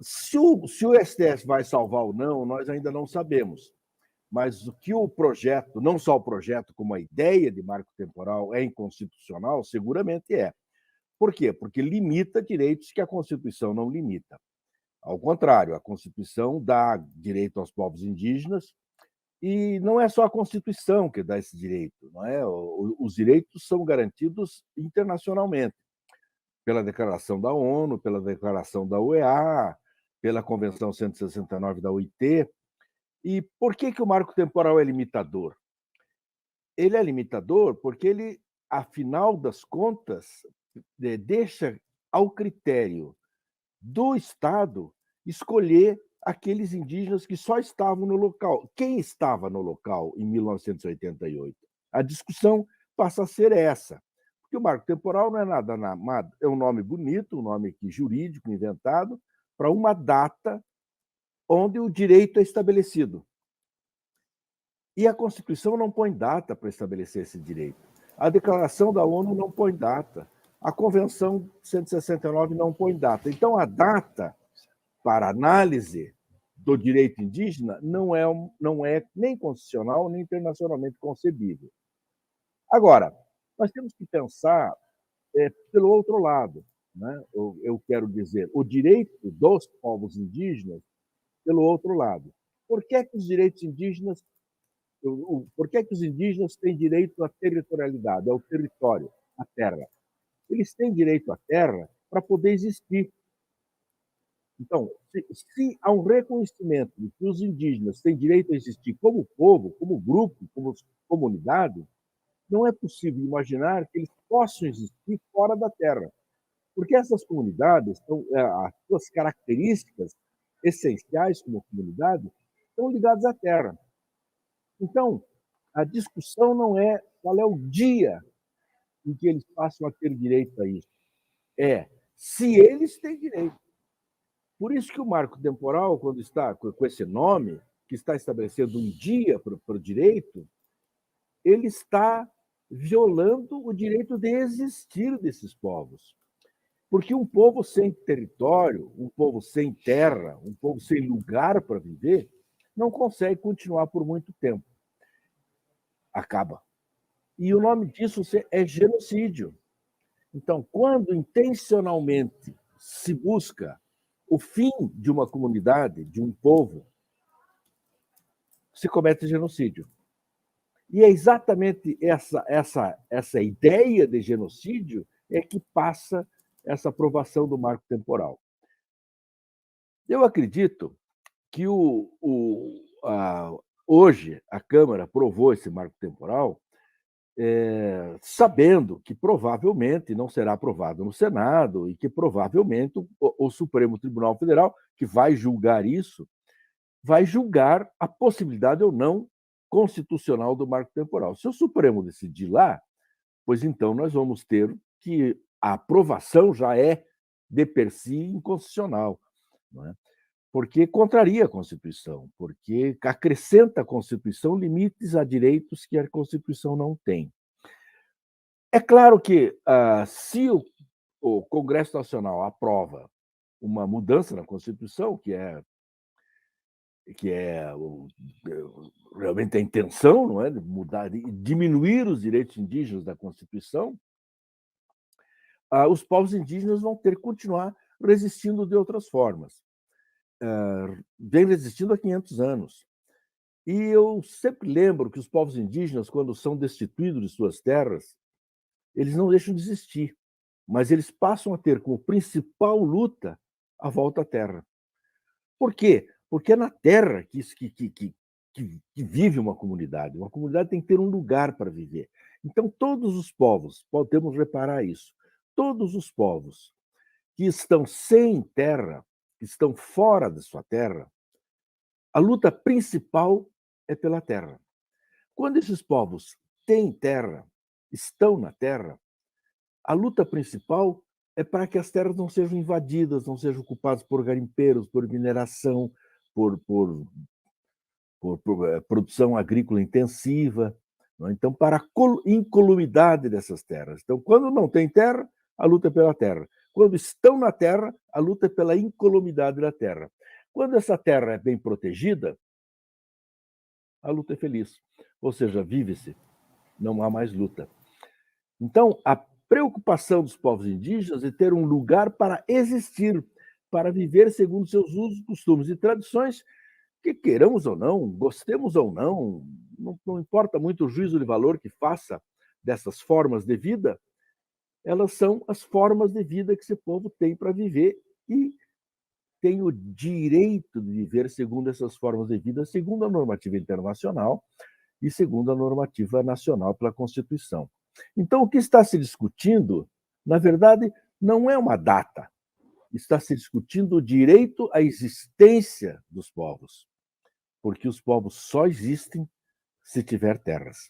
Se o STF vai salvar ou não, nós ainda não sabemos. Mas o que o projeto, não só o projeto, como a ideia de marco temporal é inconstitucional, seguramente é. Por quê? Porque limita direitos que a Constituição não limita. Ao contrário, a Constituição dá direito aos povos indígenas e não é só a Constituição que dá esse direito, não é? Os direitos são garantidos internacionalmente, pela Declaração da ONU, pela Declaração da UEA, pela Convenção 169 da OIT. E por que o marco temporal é limitador? Ele é limitador porque ele, afinal das contas, deixa ao critério do Estado escolher aqueles indígenas que só estavam no local. Quem estava no local em 1988? A discussão passa a ser essa. Porque o marco temporal não é nada, é um nome bonito, um nome jurídico inventado para uma data onde o direito é estabelecido. E a Constituição não põe data para estabelecer esse direito. A Declaração da ONU não põe data. A Convenção 169 não põe data. Então, a data para análise do direito indígena não é nem constitucional, nem internacionalmente concebível. Agora, nós temos que pensar pelo outro lado. Né? Eu quero dizer, o direito dos povos indígenas pelo outro lado. Por que os direitos indígenas Por que os indígenas têm direito à territorialidade, ao território, à terra? Eles têm direito à terra para poder existir. Então, se há um reconhecimento de que os indígenas têm direito a existir como povo, como grupo, como comunidade, não é possível imaginar que eles possam existir fora da terra. Porque essas comunidades, as suas características essenciais como comunidade, estão ligadas à terra. Então, a discussão não é qual é o dia em que eles passam a ter direito a isso. É se eles têm direito. Por isso que o marco temporal, quando está com esse nome, que está estabelecendo um dia para o direito, ele está violando o direito de existir desses povos. Porque um povo sem território, um povo sem terra, um povo sem lugar para viver, não consegue continuar por muito tempo. Acaba. E o nome disso é genocídio. Então, quando intencionalmente se busca o fim de uma comunidade, de um povo, se comete genocídio. E é exatamente essa ideia de genocídio é que passa essa aprovação do marco temporal. Eu acredito que hoje a Câmara aprovou esse marco temporal sabendo que provavelmente não será aprovado no Senado e que provavelmente o Supremo Tribunal Federal, que vai julgar isso, vai julgar a possibilidade ou não constitucional do marco temporal. Se o Supremo decidir lá, pois então nós vamos ter que a aprovação já é de per si inconstitucional, não é? Porque contraria a Constituição, porque acrescenta à Constituição limites a direitos que a Constituição não tem. É claro que, se o Congresso Nacional aprova uma mudança na Constituição, que é realmente a intenção, não é, de mudar, de diminuir os direitos indígenas da Constituição, os povos indígenas vão ter que continuar resistindo de outras formas. Vem resistindo há 500 anos. E eu sempre lembro que os povos indígenas, quando são destituídos de suas terras, eles não deixam de existir, mas eles passam a ter como principal luta a volta à terra. Por quê? Porque é na terra que vive uma comunidade. Uma comunidade tem que ter um lugar para viver. Então, todos os povos, podemos reparar isso, todos os povos que estão sem terra, que estão fora da sua terra, a luta principal é pela terra. Quando esses povos têm terra, estão na terra, a luta principal é para que as terras não sejam invadidas, não sejam ocupadas por garimpeiros, por mineração, por produção agrícola intensiva. Não é? Então, para a incolumidade dessas terras. Então, quando não tem terra, a luta é pela terra. Quando estão na terra, a luta é pela incolumidade da terra. Quando essa terra é bem protegida, a luta é feliz. Ou seja, vive-se, não há mais luta. Então, a preocupação dos povos indígenas é ter um lugar para existir, para viver segundo seus usos, costumes e tradições, que queiramos ou não, gostemos ou não, não importa muito o juízo de valor que faça dessas formas de vida, elas são as formas de vida que esse povo tem para viver e tem o direito de viver segundo essas formas de vida, segundo a normativa internacional e segundo a normativa nacional pela Constituição. Então, o que está se discutindo, na verdade, não é uma data, está se discutindo o direito à existência dos povos, porque os povos só existem se tiver terras.